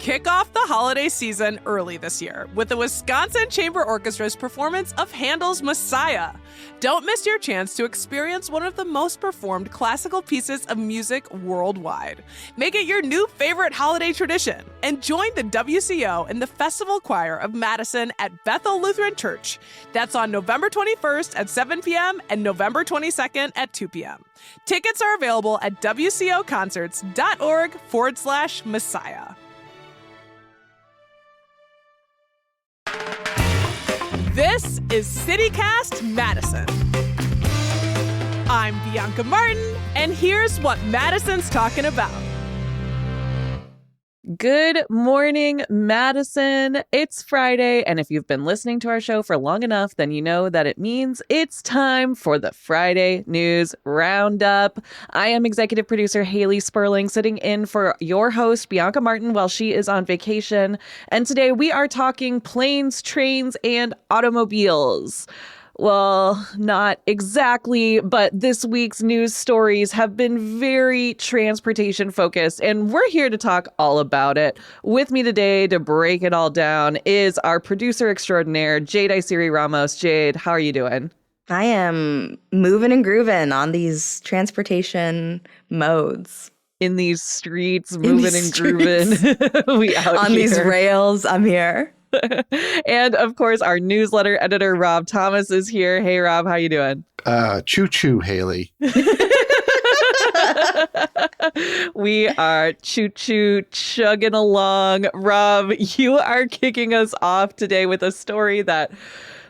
Kick off the holiday season early this year with the Wisconsin Chamber Orchestra's performance of Handel's Messiah. Don't miss your chance to experience one of the most performed classical pieces of music worldwide. Make it your new favorite holiday tradition and join the WCO and the Festival Choir of Madison at Bethel Lutheran Church. That's on November 21st at 7 p.m. and November 22nd at 2 p.m. Tickets are available at wcoconcerts.org/Messiah. This is CityCast Madison. I'm Bianca Martin, and here's what Madison's talking about. Good morning, Madison. It's Friday, and if you've been listening to our show for long enough, then you know that it means it's time for the Friday News Roundup. I am executive producer Haley Sperling, sitting in for your host, Bianca Martin, while she is on vacation. And today we are talking planes, trains, and automobiles. Well, not exactly, but this week's news stories have been very transportation focused, and we're here to talk all about it. With me today to break it all down is our producer extraordinaire, Jade Isiri Ramos. Jade, how are you doing? I am moving and grooving on these transportation modes. In these streets, moving and grooving. We out on here. These rails, I'm here. And of course, our newsletter editor, Rob Thomas, is here. Hey, Rob, how you doing? Choo-choo, Haley. We are choo-choo chugging along. Rob, you are kicking us off today with a story that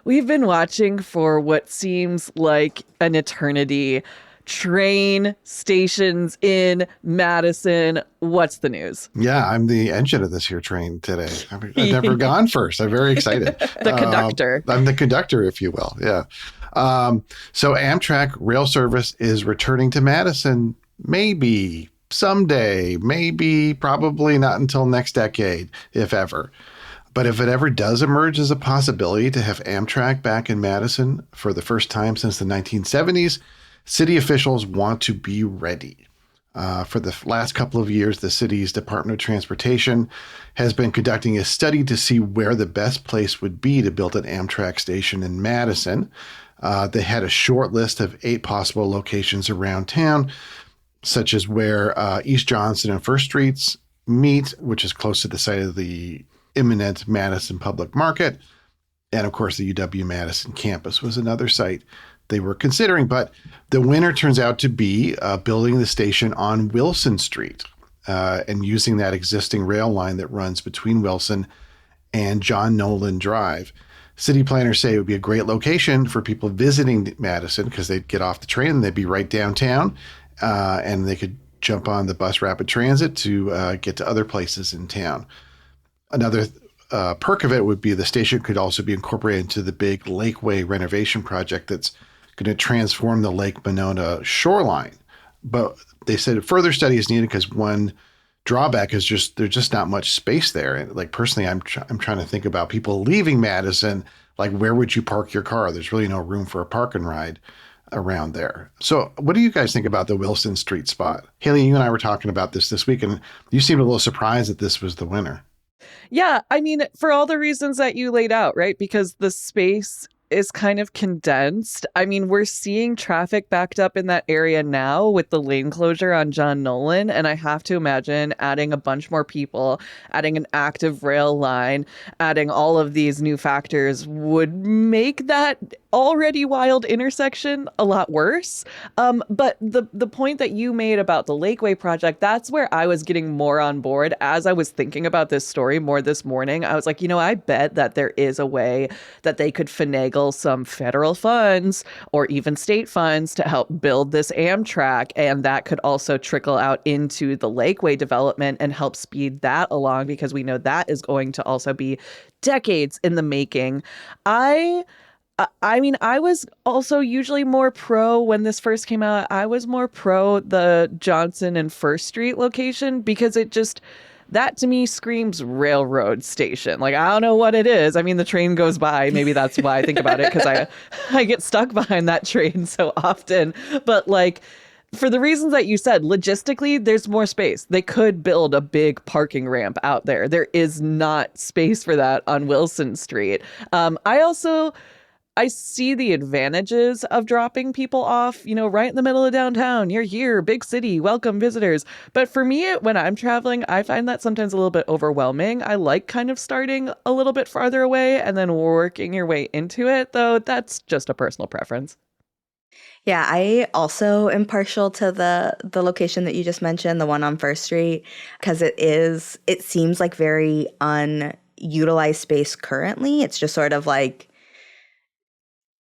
we've been watching for what seems like an eternity. Train stations in Madison. What's the news? Yeah, I'm the engine of this here train today. I've never gone first. I'm very excited. The conductor. I'm the conductor, if you will. Yeah. So Amtrak rail service is returning to Madison maybe someday, maybe probably not until next decade, if ever. But if it ever does emerge as a possibility to have Amtrak back in Madison for the first time since the 1970s, city officials want to be ready. For the last couple of years, the city's Department of Transportation has been conducting a study to see where the best place would be to build an Amtrak station in Madison. They had a short list of 8 possible locations around town, such as where East Johnson and First Streets meet, which is close to the site of the imminent Madison Public Market. And of course, the UW-Madison campus was another site they were considering, but the winner turns out to be building the station on Wilson Street and using that existing rail line that runs between Wilson and John Nolan Drive. City planners say it would be a great location for people visiting Madison because they'd get off the train and they'd be right downtown and they could jump on the bus rapid transit to get to other places in town. Another perk of it would be the station could also be incorporated into the big Lakeway renovation project that's going to transform the Lake Monona shoreline. But they said further study is needed because one drawback is there's just not much space there. And like personally, I'm trying to think about people leaving Madison. Like, where would you park your car? There's really no room for a park and ride around there. So what do you guys think about the Wilson Street spot? Haley, you and I were talking about this week, and you seemed a little surprised that this was the winner. Yeah, I mean, for all the reasons that you laid out, right? Because the space is kind of condensed. I mean, we're seeing traffic backed up in that area now with the lane closure on John Nolan. And I have to imagine adding a bunch more people, adding an active rail line, adding all of these new factors would make that already wild intersection a lot worse. But the point that you made about the Lakeway project, that's where I was getting more on board as I was thinking about this story more this morning. I was like, I bet that there is a way that they could finagle some federal funds or even state funds to help build this Amtrak. And that could also trickle out into the Lakeway development and help speed that along, because we know that is going to also be decades in the making. I mean, I was also usually more pro when this first came out. I was more pro the Johnson and First Street location because that to me screams railroad station. Like, I don't know what it is. I mean, the train goes by. Maybe that's why I think about it, because I get stuck behind that train so often. But like, for the reasons that you said, logistically, there's more space. They could build a big parking ramp out there. There is not space for that on Wilson Street. I see the advantages of dropping people off, right in the middle of downtown. You're here, big city, welcome visitors. But for me, when I'm traveling, I find that sometimes a little bit overwhelming. I like kind of starting a little bit farther away and then working your way into it, though that's just a personal preference. Yeah, I also am partial to the location that you just mentioned, the one on First Street, because it seems like very unutilized space currently. It's just sort of like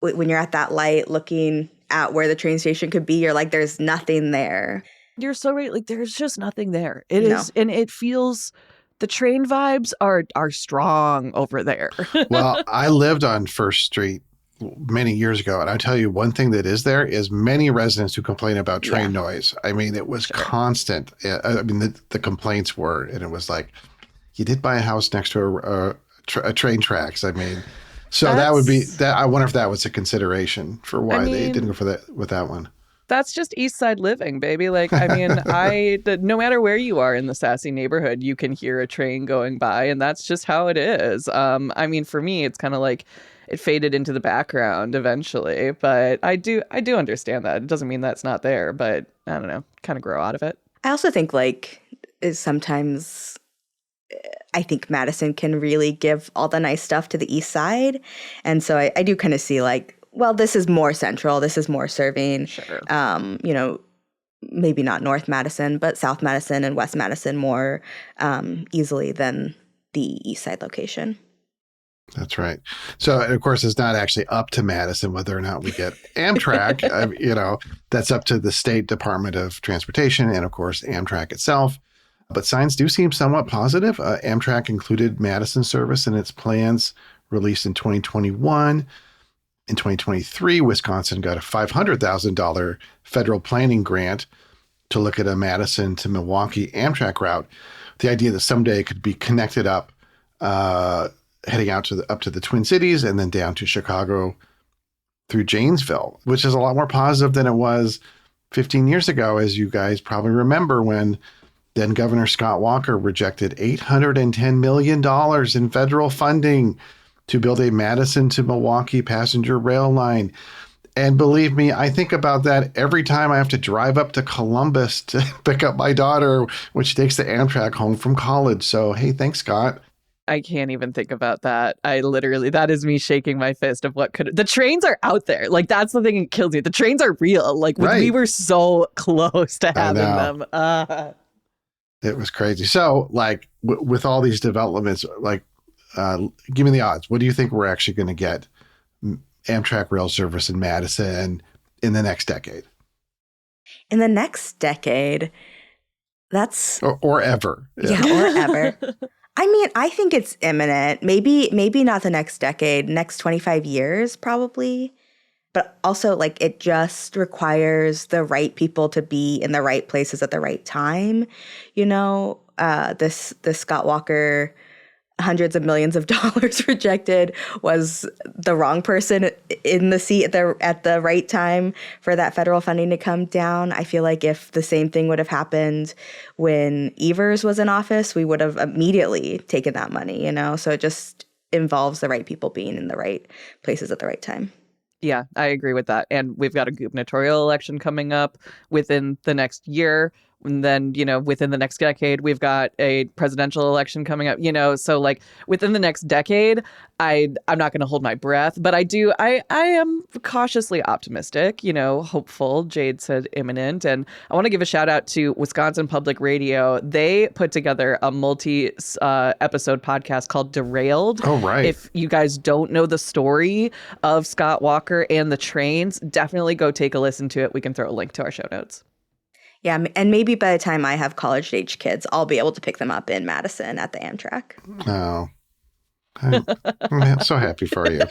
when you're at that light looking at where the train station could be, you're like, there's nothing there. You're so right. Like, there's just nothing there. It No. is, and it feels, the train vibes are strong over there. Well, I lived on First Street many years ago, and I tell you, one thing that is there is many residents who complain about train noise. I mean, it was constant. I mean, the complaints were, and it was like, you did buy a house next to a train tracks. I mean, so that would be that. I wonder if that was a consideration for why they didn't go for that with that one. That's just East Side living, baby. Like, I mean, no matter where you are in the sassy neighborhood, you can hear a train going by, and that's just how it is. I mean, for me, it's kind of like it faded into the background eventually, but I do understand that. It doesn't mean that's not there, but I don't know, kind of grow out of it. I also think sometimes I think Madison can really give all the nice stuff to the East Side. And so I do kind of see like, well, this is more central. This is more serving, Sure. Maybe not North Madison, but South Madison and West Madison more easily than the East Side location. That's right. So, of course, it's not actually up to Madison whether or not we get Amtrak. That's up to the State Department of Transportation and, of course, Amtrak itself. But signs do seem somewhat positive. Amtrak included Madison service in its plans released in 2021. In 2023, Wisconsin got a $500,000 federal planning grant to look at a Madison to Milwaukee Amtrak route. The idea that someday it could be connected up, heading out up to the Twin Cities and then down to Chicago through Janesville, which is a lot more positive than it was 15 years ago, as you guys probably remember, when then Governor Scott Walker rejected $810 million in federal funding to build a Madison to Milwaukee passenger rail line. And believe me, I think about that every time I have to drive up to Columbus to pick up my daughter when she takes the Amtrak home from college. So, hey, thanks, Scott. I can't even think about that. That is me shaking my fist of the trains are out there. Like, that's the thing that kills me. The trains are real. Like, we were so close to having them. It was crazy. So, like, with all these developments, like, give me the odds. What do you think we're actually going to get Amtrak rail service in Madison in the next decade? In the next decade, that's... Or ever. Yeah, or ever. I mean, I think it's imminent. Maybe not the next decade, next 25 years probably. But also, like, it just requires the right people to be in the right places at the right time. This Scott Walker hundreds of millions of dollars rejected was the wrong person in the seat at the right time for that federal funding to come down. I feel like if the same thing would have happened when Evers was in office, we would have immediately taken that money, So it just involves the right people being in the right places at the right time. Yeah, I agree with that. And we've got a gubernatorial election coming up within the next year. And then, within the next decade, we've got a presidential election coming up, so like within the next decade, I'm not going to hold my breath, but I am cautiously optimistic, hopeful. Jade said imminent. And I want to give a shout out to Wisconsin Public Radio. They put together a multi-episode podcast called Derailed. Oh, right. If you guys don't know the story of Scott Walker and the trains, definitely go take a listen to it. We can throw a link to our show notes. Yeah, and maybe by the time I have college-age kids, I'll be able to pick them up in Madison at the Amtrak. Oh, I'm so happy for you.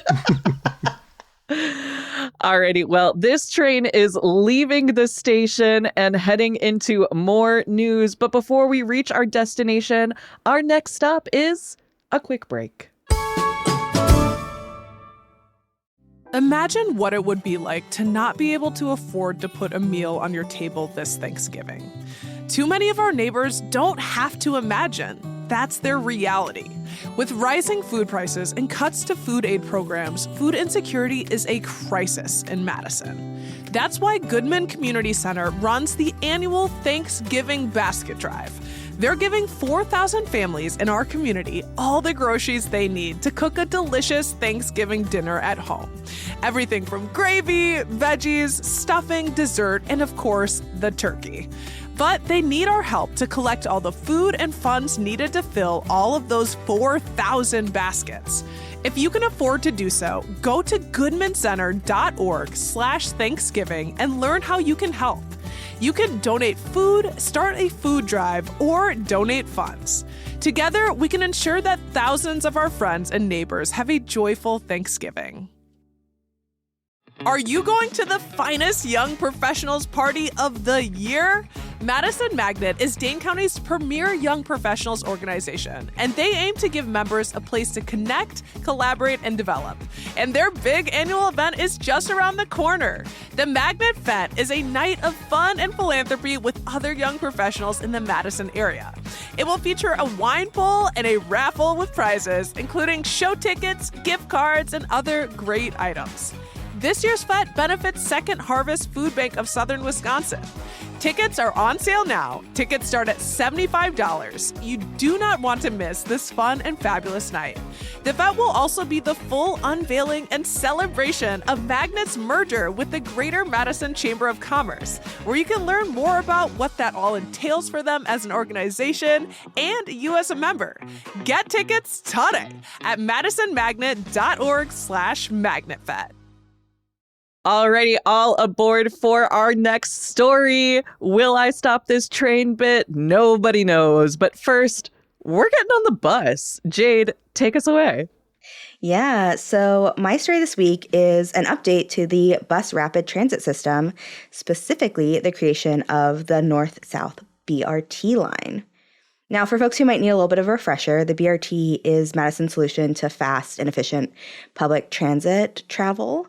Alrighty, well, this train is leaving the station and heading into more news. But before we reach our destination, our next stop is a quick break. Imagine what it would be like to not be able to afford to put a meal on your table this Thanksgiving. Too many of our neighbors don't have to imagine. That's their reality. With rising food prices and cuts to food aid programs, food insecurity is a crisis in Madison. That's why Goodman Community Center runs the annual Thanksgiving Basket Drive. They're giving 4,000 families in our community all the groceries they need to cook a delicious Thanksgiving dinner at home. Everything from gravy, veggies, stuffing, dessert, and of course, the turkey. But they need our help to collect all the food and funds needed to fill all of those 4,000 baskets. If you can afford to do so, go to goodmancenter.org/Thanksgiving and learn how you can help. You can donate food, start a food drive, or donate funds. Together, we can ensure that thousands of our friends and neighbors have a joyful Thanksgiving. Are you going to the finest young professionals party of the year? Madison Magnet is Dane County's premier young professionals organization, and they aim to give members a place to connect, collaborate, and develop. And their big annual event is just around the corner. The Magnet Fete is a night of fun and philanthropy with other young professionals in the Madison area. It will feature a wine bowl and a raffle with prizes, including show tickets, gift cards, and other great items. This year's fete benefits Second Harvest Food Bank of Southern Wisconsin. Tickets are on sale now. Tickets start at $75. You do not want to miss this fun and fabulous night. The fete will also be the full unveiling and celebration of Magnet's merger with the Greater Madison Chamber of Commerce, where you can learn more about what that all entails for them as an organization and you as a member. Get tickets today at madisonmagnet.org/magnetfete. Alrighty, all aboard for our next story. Will I stop this train bit? Nobody knows. But first, we're getting on the bus. Jade, take us away. Yeah, so my story this week is an update to the bus rapid transit system, specifically the creation of the North-South BRT line. Now, for folks who might need a little bit of a refresher, the BRT is Madison's solution to fast and efficient public transit travel.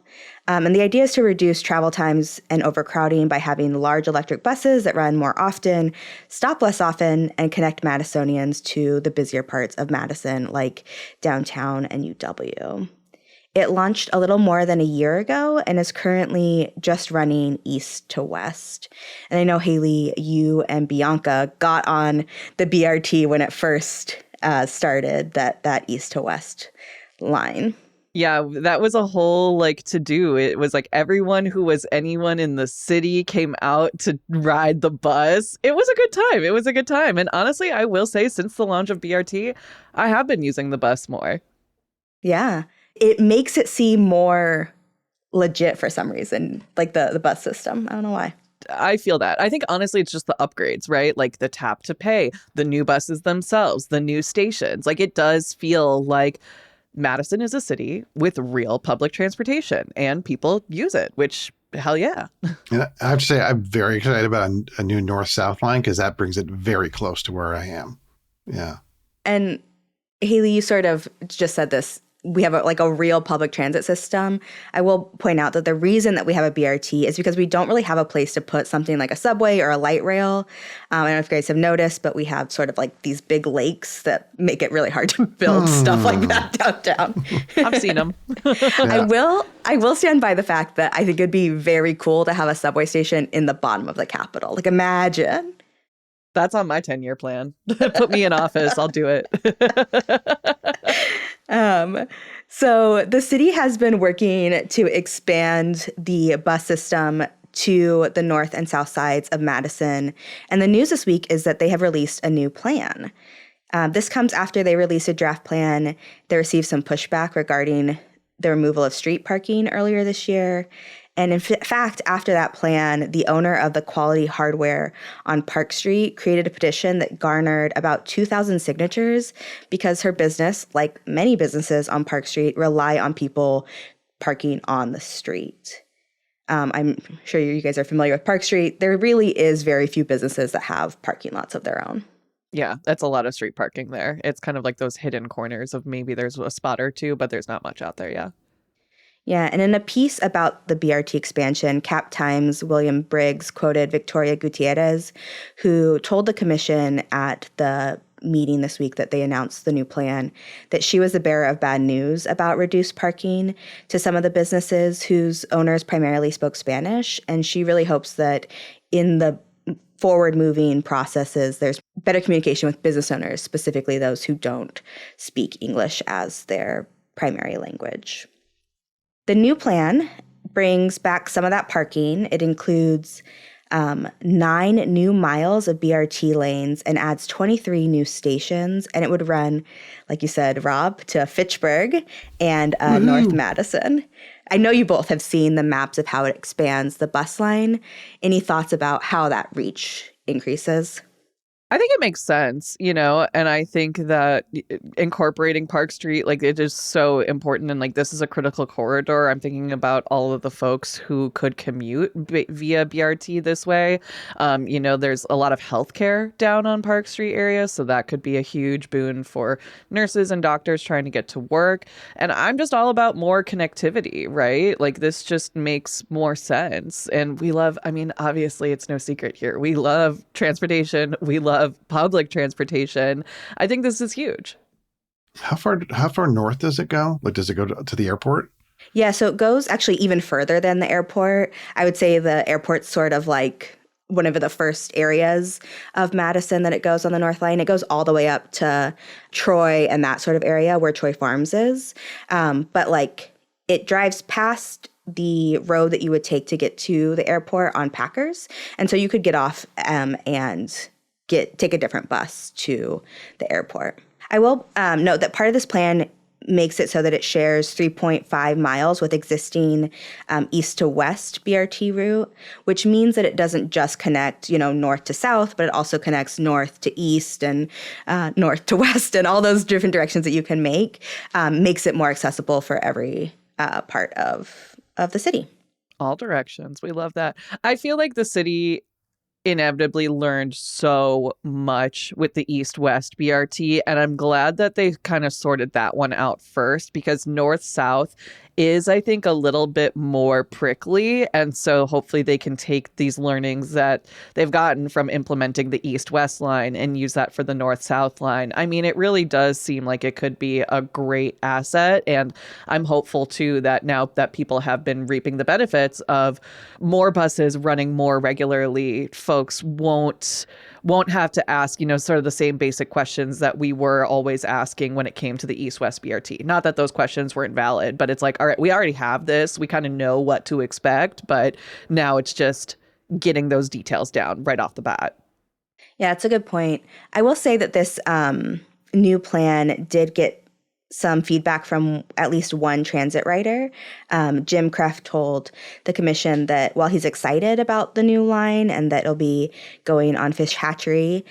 And the idea is to reduce travel times and overcrowding by having large electric buses that run more often, stop less often, and connect Madisonians to the busier parts of Madison, like downtown and UW. It launched a little more than a year ago and is currently just running east to west. And I know, Haley, you and Bianca got on the BRT when it first started, that east to west line. Yeah, that was a whole to do. It was like everyone who was anyone in the city came out to ride the bus. It was a good time. It was a good time. And honestly, I will say since the launch of BRT, I have been using the bus more. Yeah. It makes it seem more legit for some reason, like the bus system. I don't know why. I feel that. I think honestly, it's just the upgrades, right? Like the tap to pay, the new buses themselves, the new stations. Like it does feel like Madison is a city with real public transportation and people use it, which hell yeah. And I have to say, I'm very excited about a new north-south line because that brings it very close to where I am. Yeah. And Haley, you sort of just said this. We have a real public transit system. I will point out that the reason that we have a BRT is because we don't really have a place to put something like a subway or a light rail. I don't know if you guys have noticed, but we have sort of like these big lakes that make it really hard to build stuff like that downtown. I've seen them. Yeah. I will stand by the fact that I think it'd be very cool to have a subway station in the bottom of the Capitol. Like imagine. That's on my 10-year plan. Put me in office. I'll do it. So the city has been working to expand the bus system to the north and south sides of Madison. And the news this week is that they have released a new plan. This comes after they released a draft plan. They received some pushback regarding the removal of street parking earlier this year. And in fact, after that plan, the owner of the Quality Hardware on Park Street created a petition that garnered about 2,000 signatures because her business, like many businesses on Park Street, rely on people parking on the street. I'm sure you guys are familiar with Park Street. There really is very few businesses that have parking lots of their own. Yeah, that's a lot of street parking there. It's kind of like those hidden corners of maybe there's a spot or two, but there's not much out there, yeah. Yeah, and in a piece about the BRT expansion, Cap Times' William Briggs quoted Victoria Gutierrez, who told the commission at the meeting this week that they announced the new plan, that she was the bearer of bad news about reduced parking to some of the businesses whose owners primarily spoke Spanish. And she really hopes that in the forward-moving processes, there's better communication with business owners, specifically those who don't speak English as their primary language. The new plan brings back some of that parking. It includes 9 new miles of BRT lanes and adds 23 new stations. And it would run, like you said, Rob, to Fitchburg and North Madison. I know you both have seen the maps of how it expands the bus line. Any thoughts about how that reach increases? I think it makes sense, and I think that incorporating Park Street, it is so important. And this is a critical corridor. I'm thinking about all of the folks who could commute via BRT this way. There's a lot of healthcare down on Park Street area. So that could be a huge boon for nurses and doctors trying to get to work. And I'm just all about more connectivity, right? This just makes more sense. And we love, obviously it's no secret here. We love transportation. We love public transportation. I think this is huge. How far north does it go? Does it go to the airport? Yeah, so it goes actually even further than the airport. I would say the airport's sort of one of the first areas of Madison that it goes on the North Line. It goes all the way up to Troy and that sort of area where Troy Farms is. But it drives past the road that you would take to get to the airport on Packers. And so you could get off and take a different bus to the airport. I will note that part of this plan makes it so that it shares 3.5 miles with existing east to west BRT route, which means that it doesn't just connect, north to south, but it also connects north to east and north to west and all those different directions that you can make, makes it more accessible for every part of the city. All directions. We love that. I feel like the city inevitably learned so much with the east-west BRT, and I'm glad that they kind of sorted that one out first, because north-south is, I think, a little bit more prickly, and so hopefully they can take these learnings that they've gotten from implementing the east-west line and use that for the north-south line. It really does seem like it could be a great asset, and I'm hopeful too that now that people have been reaping the benefits of more buses running more regularly, folks won't have to ask, sort of the same basic questions that we were always asking when it came to the East-West BRT. Not that those questions weren't valid, but it's all right, we already have this. We kind of know what to expect, but now it's just getting those details down right off the bat. Yeah, it's a good point. I will say that this new plan did get some feedback from at least one transit writer. Jim Kreff told the commission that while he's excited about the new line and that it'll be going on Fish Hatchery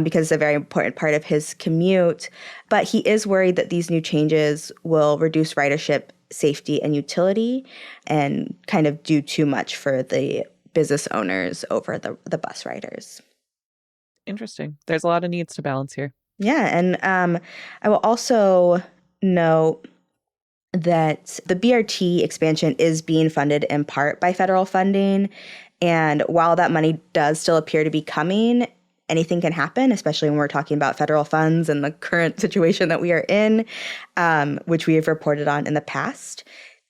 because it's a very important part of his commute, but he is worried that these new changes will reduce ridership, safety, and utility and kind of do too much for the business owners over the bus riders. Interesting. There's a lot of needs to balance here. Yeah, and I will also note that the BRT expansion is being funded in part by federal funding. And while that money does still appear to be coming, anything can happen, especially when we're talking about federal funds and the current situation that we are in, which we have reported on in the past.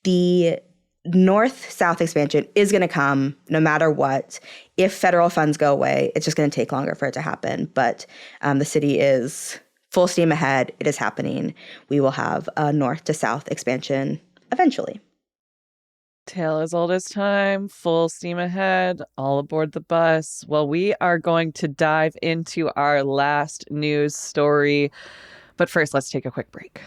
The north-south expansion is going to come no matter what. If federal funds go away, it's just going to take longer for it to happen. But the city is full steam ahead. It is happening. We will have a north to south expansion eventually. Tale as old as time, full steam ahead, all aboard the bus. Well, we are going to dive into our last news story. But first, let's take a quick break.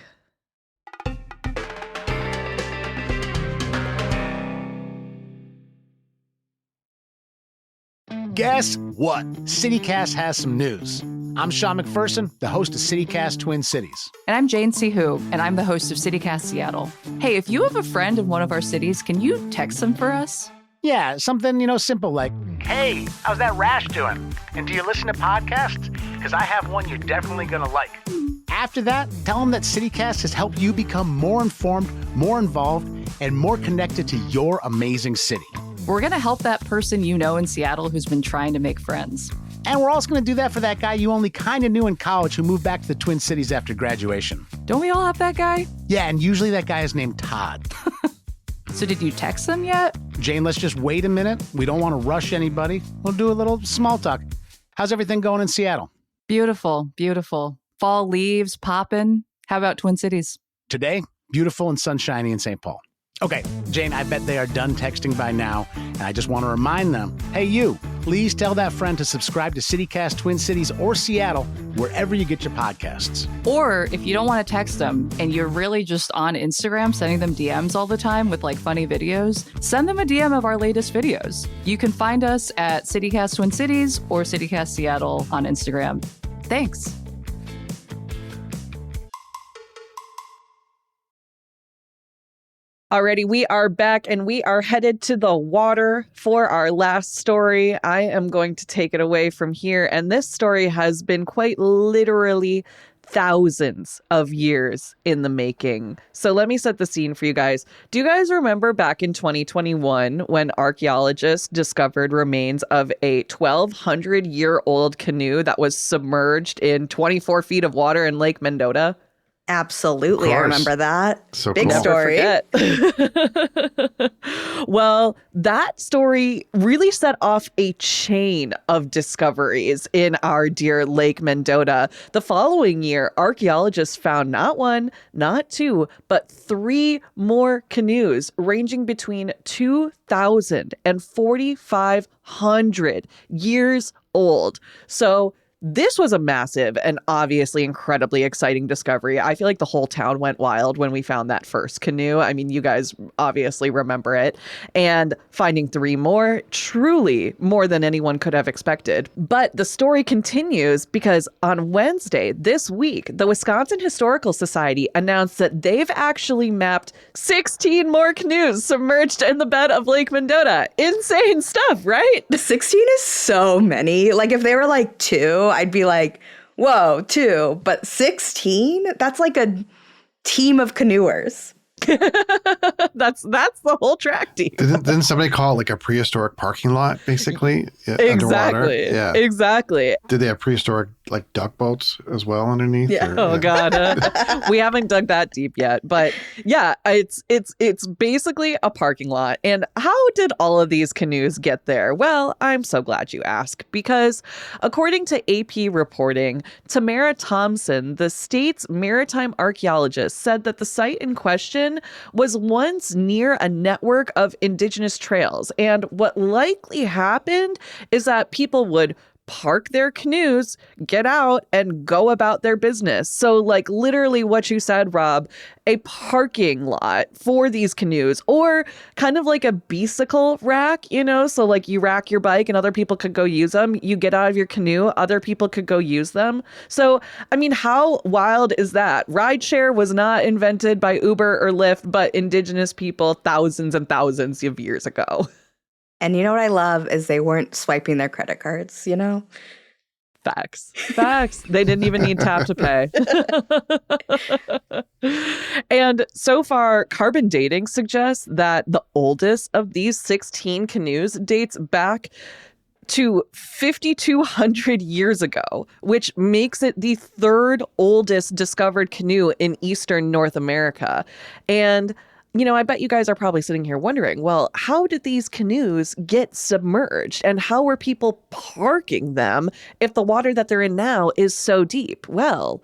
Guess what? CityCast has some news. I'm Sean McPherson, the host of CityCast Twin Cities. And I'm Jane Sihu, and I'm the host of CityCast Seattle. Hey, if you have a friend in one of our cities, can you text them for us? Yeah, something, simple like, hey, how's that rash doing? And do you listen to podcasts? Because I have one you're definitely going to like. After that, tell them that CityCast has helped you become more informed, more involved, and more connected to your amazing city. We're going to help that person you know in Seattle who's been trying to make friends. And we're also going to do that for that guy you only kind of knew in college who moved back to the Twin Cities after graduation. Don't we all have that guy? Yeah, and usually that guy is named Todd. So did you text them yet? Jane, let's just wait a minute. We don't want to rush anybody. We'll do a little small talk. How's everything going in Seattle? Beautiful, beautiful. Fall leaves popping. How about Twin Cities? Today, beautiful and sunshiny in St. Paul. Okay, Jane, I bet they are done texting by now, and I just want to remind them, hey, you, please tell that friend to subscribe to CityCast Twin Cities or Seattle, wherever you get your podcasts. Or if you don't want to text them and you're really just on Instagram sending them DMs all the time with like funny videos, send them a DM of our latest videos. You can find us at CityCast Twin Cities or CityCast Seattle on Instagram. Thanks. Alrighty, we are back and we are headed to the water for our last story. I am going to take it away from here. And this story has been quite literally thousands of years in the making. So let me set the scene for you guys. Do you guys remember back in 2021 when archaeologists discovered remains of a 1,200-year-old canoe that was submerged in 24 feet of water in Lake Mendota? Absolutely. I remember that. So Big cool. story. Well, that story really set off a chain of discoveries in our dear Lake Mendota. The following year, archaeologists found not one, not two, but 3 more canoes ranging between 2,000 and 4,500 years old. So this was a massive and obviously incredibly exciting discovery. I feel like the whole town went wild when we found that first canoe. I mean, you guys obviously remember it. And finding 3 more, truly more than anyone could have expected. But the story continues because on Wednesday this week, the Wisconsin Historical Society announced that they've actually mapped 16 more canoes submerged in the bed of Lake Mendota. Insane stuff, right? 16 is so many. Like if they were like 2, I'd be like, whoa, 2. But 16? That's like a team of canoers. That's the whole track team. Didn't somebody call it like a prehistoric parking lot, basically? Underwater? Exactly. Yeah. Exactly. Did they have prehistoric like duck boats as well underneath? Yeah. Oh God, we haven't dug that deep yet, but yeah, it's basically a parking lot. And how did all of these canoes get there? Well, I'm so glad you asked, because according to AP reporting, Tamara Thompson, the state's maritime archaeologist, said that the site in question was once near a network of indigenous trails, and what likely happened is that people would park their canoes, get out, and go about their business. So like literally what you said, Rob, a parking lot for these canoes, or kind of like a bicycle rack, you know? So like you rack your bike and other people could go use them. You get out of your canoe, other people could go use them. So, I mean, how wild is that? Rideshare was not invented by Uber or Lyft, but indigenous people thousands and thousands of years ago. And you know what I love is they weren't swiping their credit cards, you know? Facts. They didn't even need tap to pay. And so far, carbon dating suggests that the oldest of these 16 canoes dates back to 5,200 years ago, which makes it the 3rd oldest discovered canoe in Eastern North America. And you know, I bet you guys are probably sitting here wondering, well, how did these canoes get submerged and how were people parking them if the water that they're in now is so deep? Well,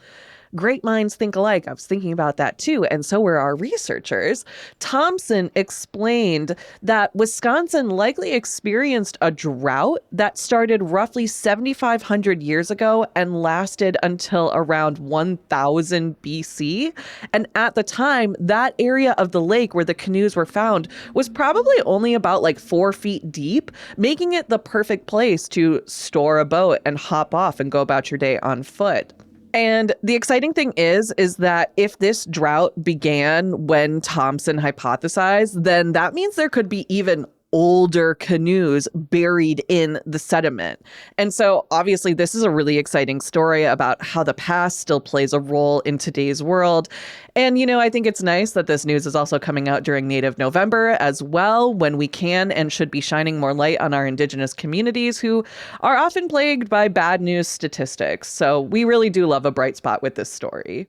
great minds think alike. I was thinking about that too, and so were our researchers. Thompson explained that Wisconsin likely experienced a drought that started roughly 7,500 years ago and lasted until around 1000 BC. And at the time, that area of the lake where the canoes were found was probably only about like 4 feet deep, making it the perfect place to store a boat and hop off and go about your day on foot. And the exciting thing is that if this drought began when Thompson hypothesized, then that means there could be even older canoes buried in the sediment. And so obviously this is a really exciting story about how the past still plays a role in today's world. And, I think it's nice that this news is also coming out during Native November as well, when we can and should be shining more light on our Indigenous communities who are often plagued by bad news statistics. So we really do love a bright spot with this story.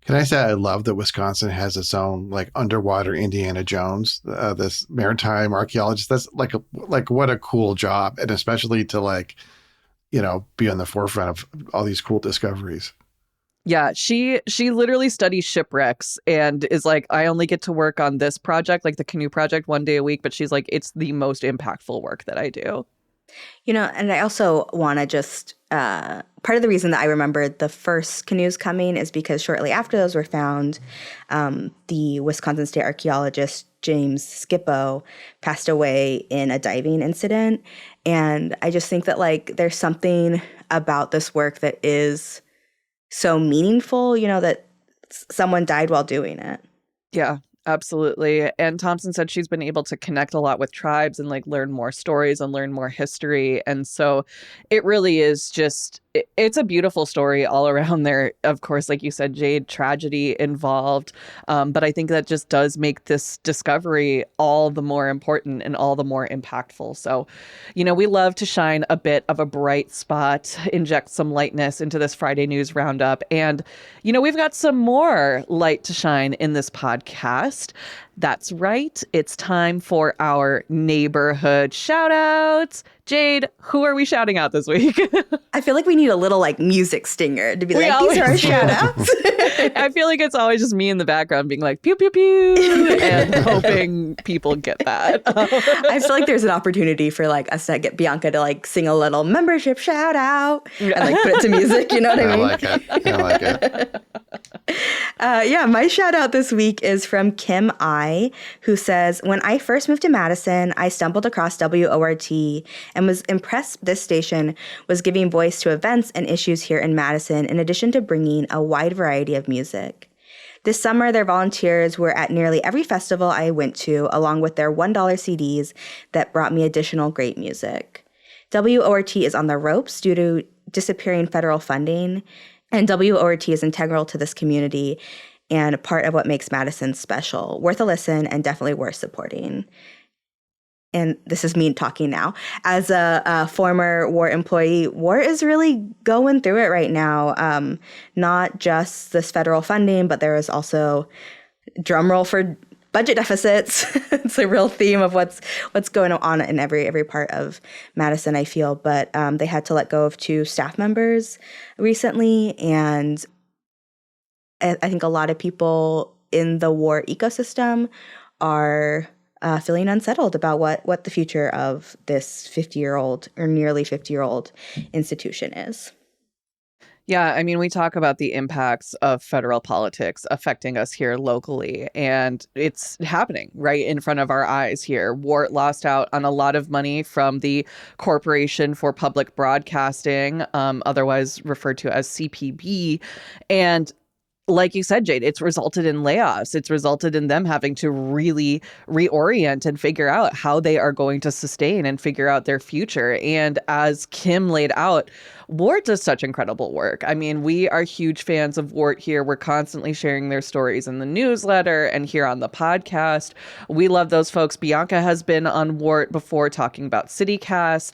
Can I say I love that Wisconsin has its own like underwater Indiana Jones, this maritime archaeologist. That's like what a cool job, and especially to be on the forefront of all these cool discoveries. Yeah, she literally studies shipwrecks and is like, I only get to work on this project, like the canoe project, 1 day a week. But she's like, it's the most impactful work that I do. And I also want to just, part of the reason that I remembered the first canoes coming is because shortly after those were found, the Wisconsin State archaeologist, James Skippo, passed away in a diving incident. And I just think that there's something about this work that is so meaningful, that someone died while doing it. Yeah. Absolutely. And Thompson said she's been able to connect a lot with tribes and learn more stories and learn more history. And so it really is just, it's a beautiful story all around there. Of course, like you said, Jade, tragedy involved. But I think that just does make this discovery all the more important and all the more impactful. So, we love to shine a bit of a bright spot, inject some lightness into this Friday News Roundup. And, we've got some more light to shine in this podcast. That's right. It's time for our neighborhood shout outs. Jade, who are we shouting out this week? I feel like we need a little music stinger to be these are our shout outs. I feel like it's always just me in the background being like, pew, pew, pew, and hoping people get that. I feel like there's an opportunity for us to get Bianca to sing a little membership shout out and put it to music. You know what I mean? I like it. My shout out this week is from Kim I, who says, when I first moved to Madison, I stumbled across WORT and was impressed this station was giving voice to events and issues here in Madison, in addition to bringing a wide variety of music. This summer, their volunteers were at nearly every festival I went to, along with their $1 CDs that brought me additional great music. WORT is on the ropes due to disappearing federal funding, and WORT is integral to this community and part of what makes Madison special. Worth a listen and definitely worth supporting. And this is me talking now. As a former WART employee, WART is really going through it right now. Not just this federal funding, but there is also, drumroll for budget deficits. It's a real theme of what's going on in every part of Madison, I feel. But they had to let go of 2 staff members recently. And I think a lot of people in the WART ecosystem are feeling unsettled about what the future of this 50-year-old or nearly 50-year-old institution is. Yeah, I mean, we talk about the impacts of federal politics affecting us here locally, and it's happening right in front of our eyes here. WART lost out on a lot of money from the Corporation for Public Broadcasting, otherwise referred to as CPB, and like you said, Jade, it's resulted in layoffs. It's resulted in them having to really reorient and figure out how they are going to sustain and figure out their future. And as Kim laid out, WART does such incredible work. I mean, we are huge fans of WART here. We're constantly sharing their stories in the newsletter and here on the podcast. We love those folks. Bianca has been on WART before talking about CityCast.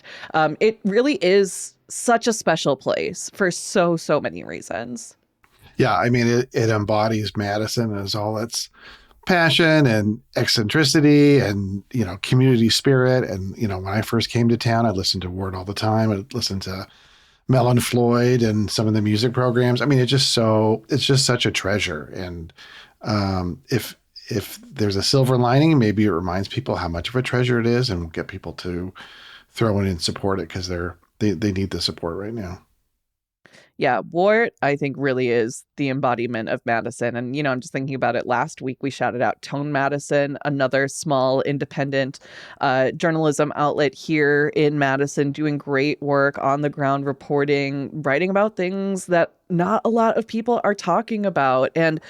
It really is such a special place for so many reasons. Yeah, I mean, it embodies Madison as all its passion and eccentricity and, community spirit. And, when I first came to town, I listened to Ward all the time. I listened to Mel and Floyd and some of the music programs. I mean, it's just such a treasure. And if there's a silver lining, maybe it reminds people how much of a treasure it is and will get people to throw in and support it because they need the support right now. Yeah, WART, I think, really is the embodiment of Madison. And, I'm just thinking about it. Last week, we shouted out Tone Madison, another small independent journalism outlet here in Madison, doing great work on the ground, reporting, writing about things that not a lot of people are talking about. And,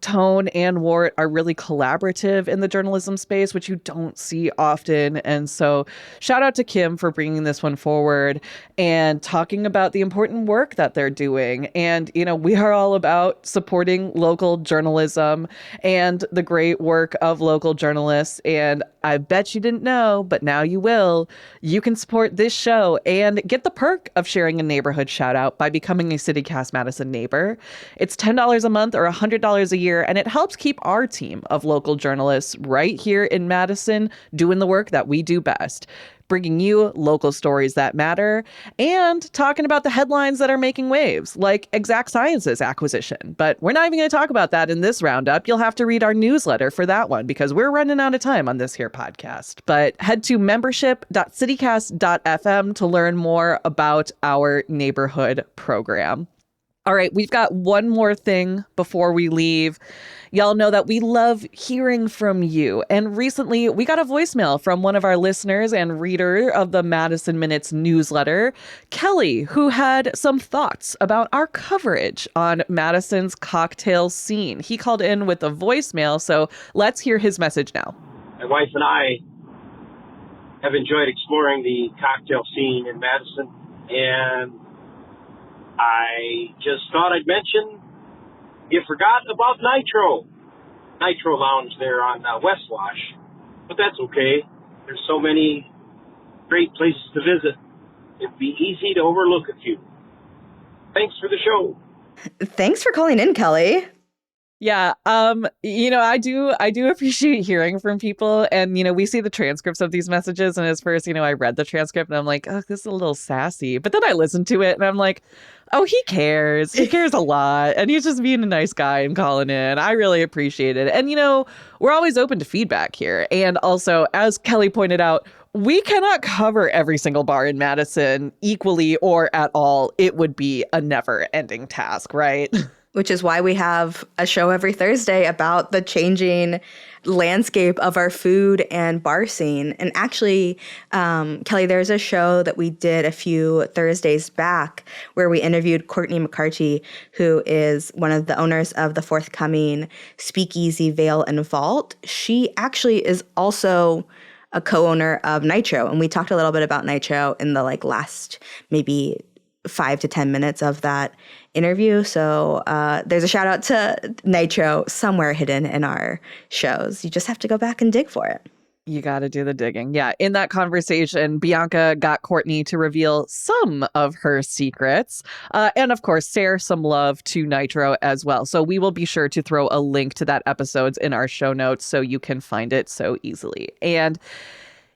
Tone and Wart are really collaborative in the journalism space, which you don't see often. And so shout out to Kim for bringing this one forward and talking about the important work that they're doing. And, we are all about supporting local journalism and the great work of local journalists. And I bet you didn't know, but now you will. You can support this show and get the perk of sharing a neighborhood shout out by becoming a CityCast Madison neighbor. It's $10 a month or $100 a year, and it helps keep our team of local journalists right here in Madison doing the work that we do best, bringing you local stories that matter and talking about the headlines that are making waves, like Exact Sciences acquisition. But we're not even going to talk about that in this roundup. You'll have to read our newsletter for that one because we're running out of time on this here podcast. But head to membership.citycast.fm to learn more about our neighborhood program. All right, we've got one more thing before we leave. Y'all know that we love hearing from you. And recently, we got a voicemail from one of our listeners and reader of the Madison Minutes newsletter, Kelly, who had some thoughts about our coverage on Madison's cocktail scene. He called in with a voicemail, so let's hear his message now. My wife and I have enjoyed exploring the cocktail scene in Madison, and I just thought I'd mention you forgot about Nitro Lounge there on West Wash, but that's okay. There's so many great places to visit. It'd be easy to overlook a few. Thanks for the show. Thanks for calling in, Kelly. Yeah, I do appreciate hearing from people. And, we see the transcripts of these messages. And at first, I read the transcript and I'm like, oh, this is a little sassy. But then I listened to it and I'm like, oh, he cares. He cares a lot. And he's just being a nice guy and calling in. I really appreciate it. And, we're always open to feedback here. And also, as Kelly pointed out, we cannot cover every single bar in Madison equally or at all. It would be a never-ending task, right? Which is why we have a show every Thursday about the changing landscape of our food and bar scene. And actually, Kelly, there's a show that we did a few Thursdays back where we interviewed Courtney McCarty, who is one of the owners of the forthcoming Speakeasy Veil and Vault. She actually is also a co-owner of Nitro. And we talked a little bit about Nitro in the last maybe 5 to 10 minutes of that interview. So there's a shout out to Nitro somewhere hidden in our shows. You just have to go back and dig for it. You got to do the digging. Yeah. In that conversation, Bianca got Courtney to reveal some of her secrets. And of course, share some love to Nitro as well. So we will be sure to throw a link to that episode in our show notes so you can find it so easily. And,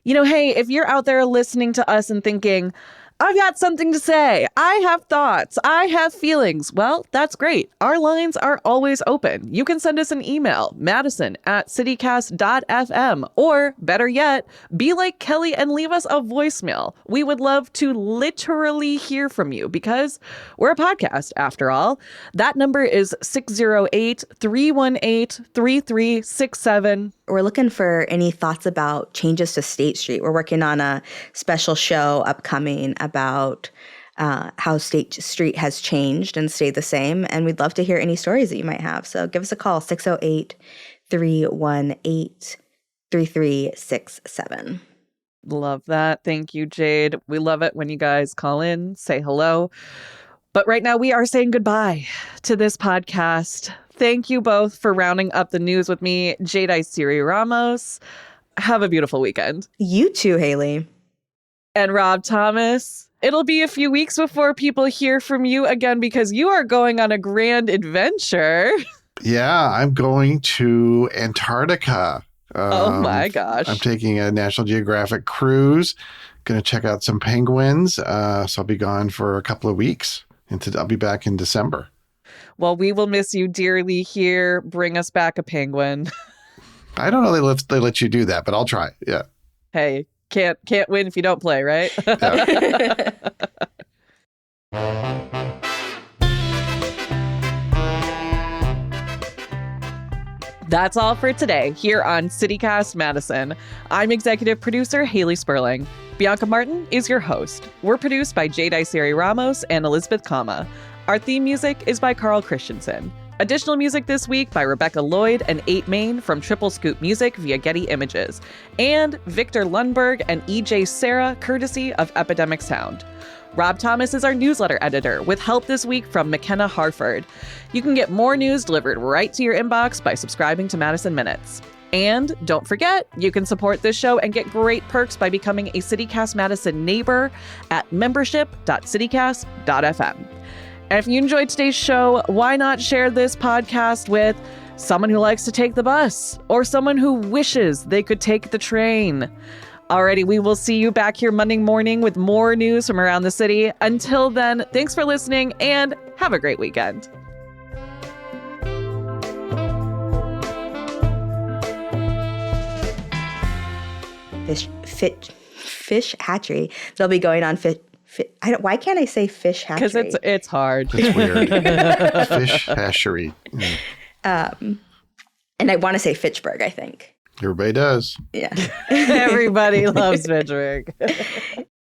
hey, if you're out there listening to us and thinking, I've got something to say, I have thoughts, I have feelings. Well, that's great. Our lines are always open. You can send us an email, madison@citycast.fm, or better yet, be like Kelly and leave us a voicemail. We would love to literally hear from you because we're a podcast after all. That number is 608-318-3367. We're looking for any thoughts about changes to State Street. We're working on a special show upcoming about how State Street has changed and stayed the same. And we'd love to hear any stories that you might have. So give us a call, 608-318-3367. Love that. Thank you, Jade. We love it when you guys call in, say hello. But right now we are saying goodbye to this podcast. Thank you both for rounding up the news with me. Jade Siri Ramos. Have a beautiful weekend. You too, Haley. And Rob Thomas. It'll be a few weeks before people hear from you again because you are going on a grand adventure. Yeah, I'm going to Antarctica. Oh my gosh. I'm taking a National Geographic cruise. Going to check out some penguins. So I'll be gone for a couple of weeks. I'll be back in December. Well, we will miss you dearly here. Bring us back a penguin. I don't know they let you do that, but I'll try. Yeah. Hey, can't win if you don't play, right? Yeah. That's all for today here on CityCast Madison. I'm executive producer Haley Sperling. Bianca Martin is your host. We're produced by Jade Siri Ramos and Elizabeth Kama. Our theme music is by Carl Christensen. Additional music this week by Rebecca Lloyd and 8 Main from Triple Scoop Music via Getty Images, and Victor Lundberg and EJ Sarah, courtesy of Epidemic Sound. Rob Thomas is our newsletter editor, with help this week from McKenna Harford. You can get more news delivered right to your inbox by subscribing to Madison Minutes. And don't forget, you can support this show and get great perks by becoming a CityCast Madison neighbor at membership.citycast.fm. And if you enjoyed today's show, why not share this podcast with someone who likes to take the bus or someone who wishes they could take the train? Alrighty, we will see you back here Monday morning with more news from around the city. Until then, thanks for listening and have a great weekend. Fish hatchery. They'll be going on why can't I say fish hatchery? Because it's hard. It's weird. Fish hatchery. And I want to say Fitchburg, I think. Everybody does. Yeah. Everybody loves Fitchburg.